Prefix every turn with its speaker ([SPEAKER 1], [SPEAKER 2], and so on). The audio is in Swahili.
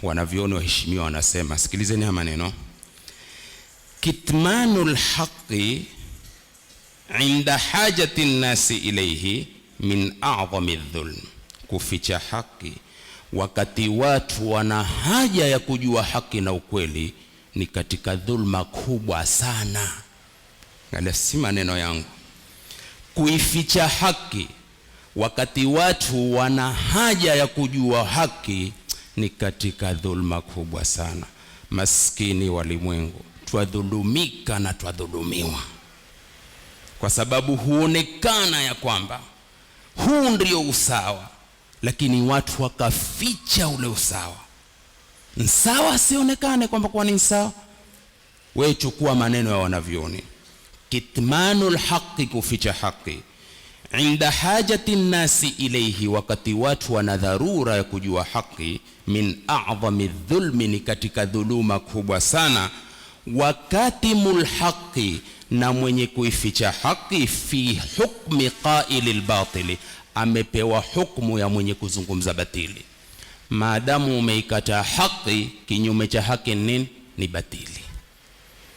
[SPEAKER 1] wanavyoni waheshimiwa wanasema, sikilizeni haya maneno: kitmanul haqqi inda hajati nnasi ilayhi min a'zami dhulm, kuficha haki wakati watu wana haja ya kujua haki na ukweli ni katika dhulma kubwa sana. Ngala si maneno yangu. Kuificha haki wakati watu wana haja ya kujua haki ni katika dhulma kubwa sana. Maskini walimwengu, twadhulumika na twadhulumiwa, kwa sababu huonekana ya kwamba huu ndio usawa, lakini watu wakaficha ule usawa. Nsawa sionekane kwamba kwa ni sawa. Wewe chukua maneno ya wanavyoni: kitmanul haqqi, kuficha haki, inda hajati nnasi ilayhi, wakati watu wana dharura ya kujua haki, min a'zami dhulmi, ni katika dhuluma kubwa sana. Wakatimul haqqi, na mwenye kuificha haki, fi hukmi qailil batili, amepewa hukumu ya mwenye kuzungumza batili. Maadamu umeikataa haki, kinyume cha haki nini? Ni batili.